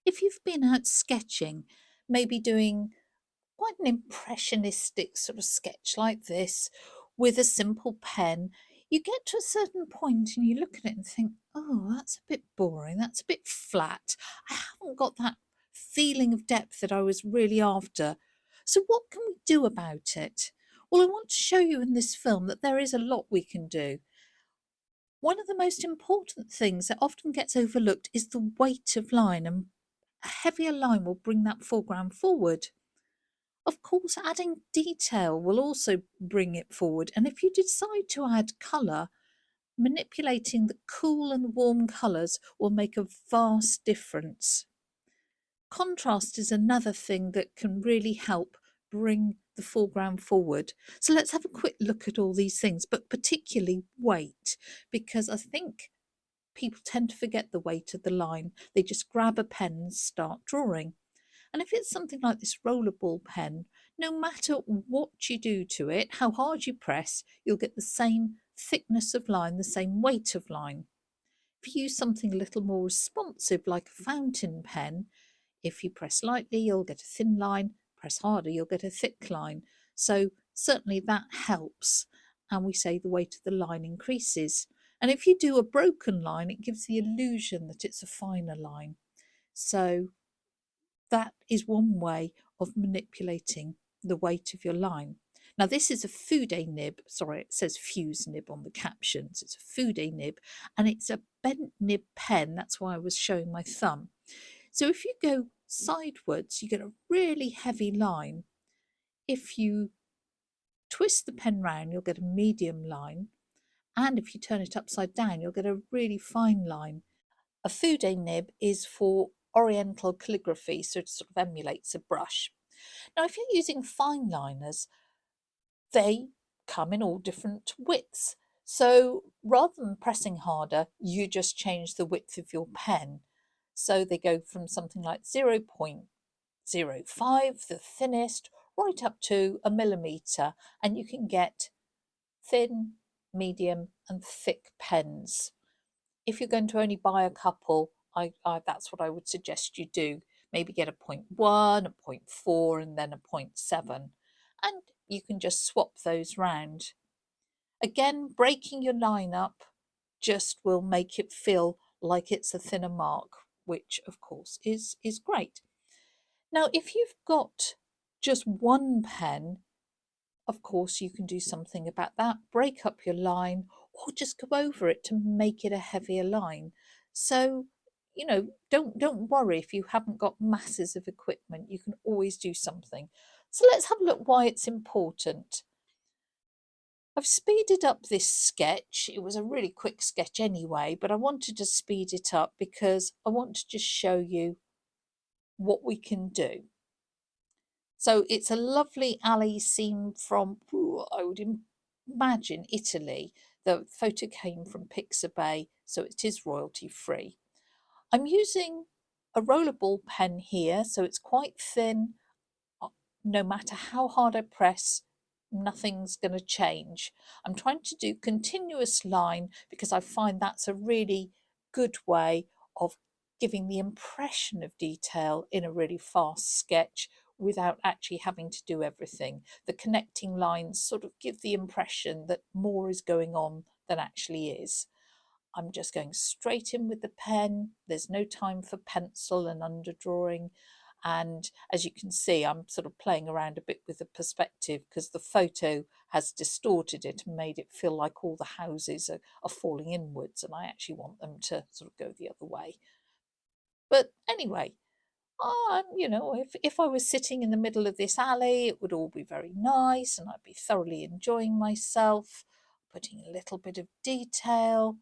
If you've been out sketching, maybe doing quite an impressionistic sort of sketch like this with a simple pen, you get to a certain point and you look at it and think, oh, that's a bit boring, that's a bit flat. I haven't got that feeling of depth that I was really after. So, what can we do about it? Well, I want to show you in this film that there is a lot we can do. One of the most important things that often gets overlooked is the weight of line, and a heavier line will bring that foreground forward. Of course, adding detail will also bring it forward, and if you decide to add colour, manipulating the cool and warm colours will make a vast difference. Contrast is another thing that can really help bring the foreground forward. So let's have a quick look at all these things, but particularly weight, because I think people tend to forget the weight of the line. They just grab a pen and start drawing. And if it's something like this rollerball pen, no matter what you do to it, how hard you press, you'll get the same thickness of line, the same weight of line. If you use something a little more responsive like a fountain pen, if you press lightly, you'll get a thin line, press harder, you'll get a thick line. So certainly that helps. And we say the weight of the line increases. And if you do a broken line, it gives the illusion that it's a finer line. So that is one way of manipulating the weight of your line. Now, this is a Fude nib. Sorry, it says Fuse nib on the captions. It's a Fude nib and it's a bent nib pen. That's why I was showing my thumb. So if you go sidewards, you get a really heavy line. If you twist the pen round, you'll get a medium line. And if you turn it upside down, you'll get a really fine line. A Fude nib is for Oriental calligraphy, so it sort of emulates a brush. Now, if you're using fine liners, they come in all different widths. So rather than pressing harder, you just change the width of your pen. So they go from something like 0.05, the thinnest, right up to a millimetre, and you can get thin, medium, and thick pens. If you're going to only buy a couple, that's what I would suggest you do. Maybe get a 0.1, a 0.4, and then a 0.7. And you can just swap those round. Again, breaking your line up just will make it feel like it's a thinner mark, which of course is great. Now, if you've got just one pen, of course, you can do something about that. Break up your line or just go over it to make it a heavier line. So, don't worry if you haven't got masses of equipment. You can always do something. So let's have a look why it's important. I've speeded up this sketch. It was a really quick sketch anyway, but I wanted to speed it up because I want to just show you what we can do. So it's a lovely alley scene from, I would imagine, Italy. The photo came from Pixabay, so it is royalty free. I'm using a rollerball pen here, so it's quite thin. No matter how hard I press, nothing's going to change. I'm trying to do continuous line because I find that's a really good way of giving the impression of detail in a really fast sketch without actually having to do everything. The connecting lines sort of give the impression that more is going on than actually is. I'm just going straight in with the pen. There's no time for pencil and underdrawing. And as you can see, I'm sort of playing around a bit with the perspective because the photo has distorted it and made it feel like all the houses are falling inwards. And I actually want them to sort of go the other way. But anyway, if I was sitting in the middle of this alley, it would all be very nice and I'd be thoroughly enjoying myself, putting a little bit of detail,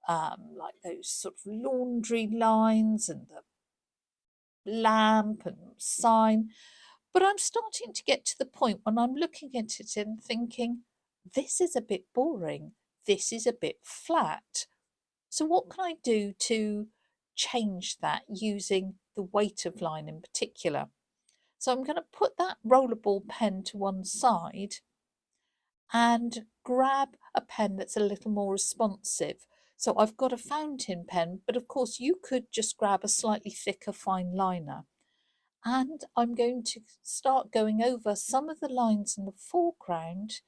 like those sort of laundry lines and the lamp and sign. But I'm starting to get to the point when I'm looking at it and thinking, this is a bit boring. This is a bit flat. So, what can I do to change that using the weight of line in particular? So, I'm going to put that rollerball pen to one side and grab a pen that's a little more responsive. So I've got a fountain pen, but of course you could just grab a slightly thicker fine liner. And I'm going to start going over some of the lines in the foreground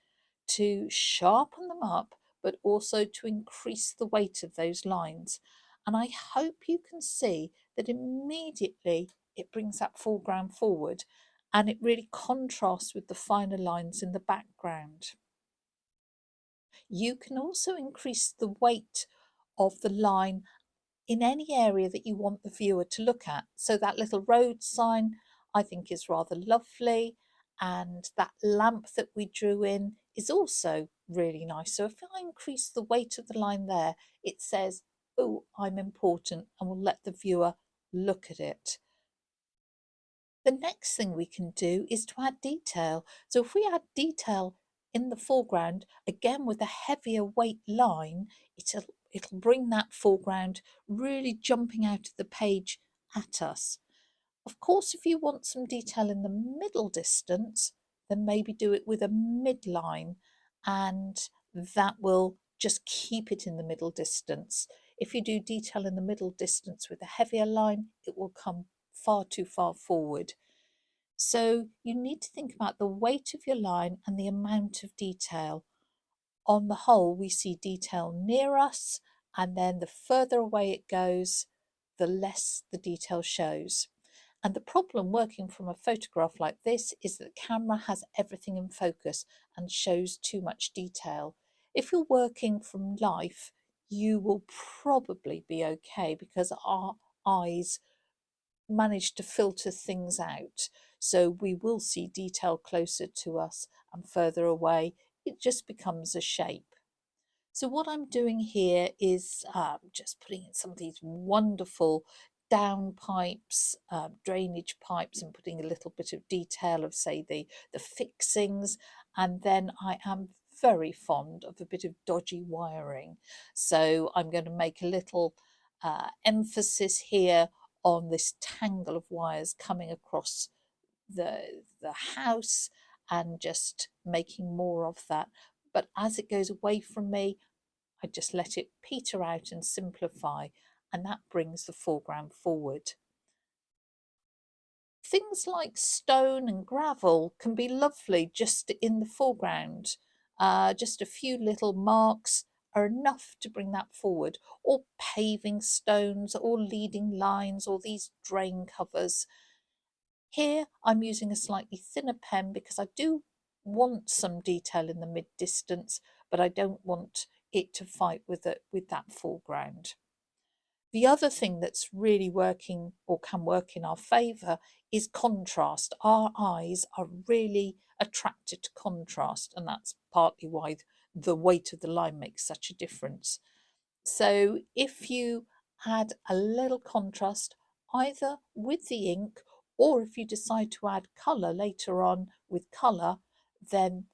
to sharpen them up, but also to increase the weight of those lines. And I hope you can see that immediately it brings that foreground forward and it really contrasts with the finer lines in the background. You can also increase the weight of the line in any area that you want the viewer to look at. So that little road sign I think is rather lovely, and that lamp that we drew in is also really nice. So if I increase the weight of the line there, it says, oh, I'm important, and will let the viewer look at it. The next thing we can do is to add detail. So if we add detail in the foreground, again with a heavier weight line, it'll bring that foreground really jumping out of the page at us. Of course, if you want some detail in the middle distance, then maybe do it with a midline, and that will just keep it in the middle distance. If you do detail in the middle distance with a heavier line, it will come far too far forward. So you need to think about the weight of your line and the amount of detail. On the whole, we see detail near us, and then the further away it goes, the less the detail shows. And the problem working from a photograph like this is that the camera has everything in focus and shows too much detail. If you're working from life, you will probably be okay because our eyes manage to filter things out. So we will see detail closer to us and further away. It just becomes a shape. So what I'm doing here is just putting in some of these wonderful down pipes, drainage pipes, and putting a little bit of detail of, say, the fixings. And then I am very fond of a bit of dodgy wiring. So I'm going to make a little emphasis here on this tangle of wires coming across the house and just making more of that. But as it goes away from me, I just let it peter out and simplify, and that brings the foreground forward. Things like stone and gravel can be lovely just in the foreground. Just a few little marks are enough to bring that forward, or paving stones, or leading lines, or these drain covers. Here I'm using a slightly thinner pen because I do want some detail in the mid distance, but I don't want it to fight with that foreground. The other thing that's really working or can work in our favour is contrast. Our eyes are really attracted to contrast, and that's partly why the weight of the line makes such a difference. So if you add a little contrast either with the ink, or if you decide to add colour later on with colour, then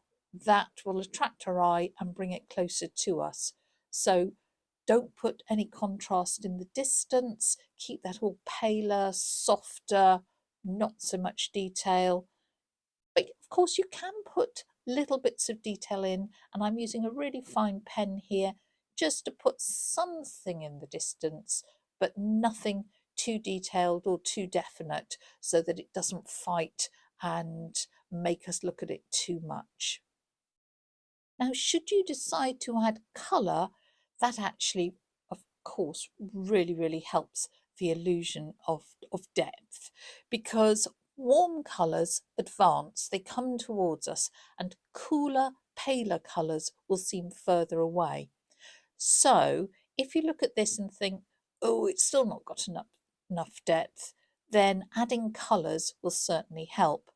that will attract our eye and bring it closer to us. So don't put any contrast in the distance, keep that all paler, softer, not so much detail. But of course you can put little bits of detail in, and I'm using a really fine pen here just to put something in the distance, but nothing too detailed or too definite so that it doesn't fight and make us look at it too much. Now, should you decide to add colour, that actually, of course, really helps the illusion of depth, because warm colours advance, they come towards us, and cooler, paler colours will seem further away. So if you look at this and think, oh, it's still not got enough depth, then adding colours will certainly help.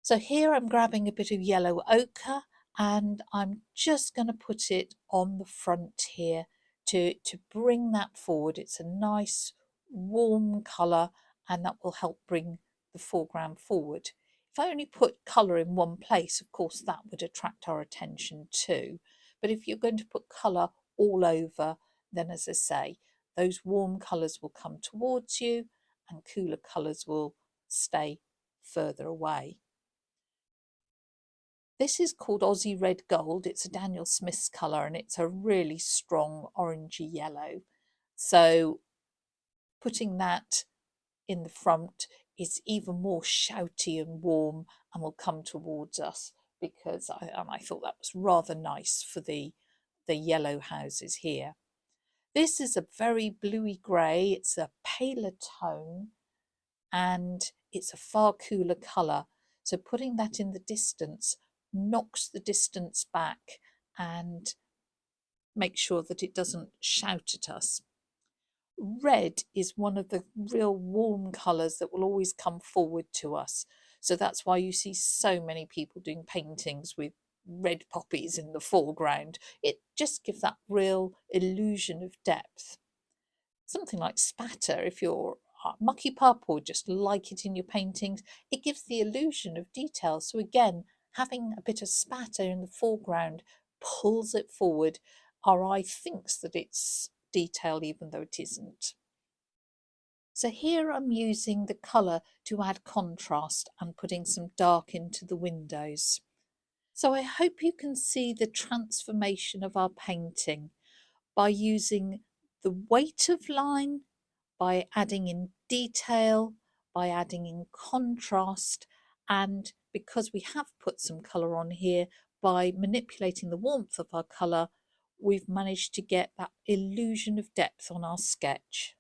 So here I'm grabbing a bit of yellow ochre, and I'm just going to put it on the front here to bring that forward. It's a nice warm colour, and that will help bring the foreground forward. If I only put colour in one place, of course, that would attract our attention too. But if you're going to put colour all over, then as I say, those warm colours will come towards you and cooler colours will stay further away. This is called Aussie Red Gold. It's a Daniel Smith's colour and it's a really strong orangey yellow. So putting that in the front is even more shouty and warm and will come towards us because I thought that was rather nice for the yellow houses here. This is a very bluey grey. It's a paler tone and it's a far cooler colour. So putting that in the distance knocks the distance back and makes sure that it doesn't shout at us. Red is one of the real warm colours that will always come forward to us. So that's why you see so many people doing paintings with red poppies in the foreground. It just gives that real illusion of depth. Something like spatter, if you're mucky pup or just like it in your paintings, it gives the illusion of detail. So again, having a bit of spatter in the foreground pulls it forward. Our eye thinks that it's detail even though it isn't. So here I'm using the colour to add contrast and putting some dark into the windows. So I hope you can see the transformation of our painting by using the weight of line, by adding in detail, by adding in contrast, and because we have put some colour on here, by manipulating the warmth of our colour, we've managed to get that illusion of depth on our sketch.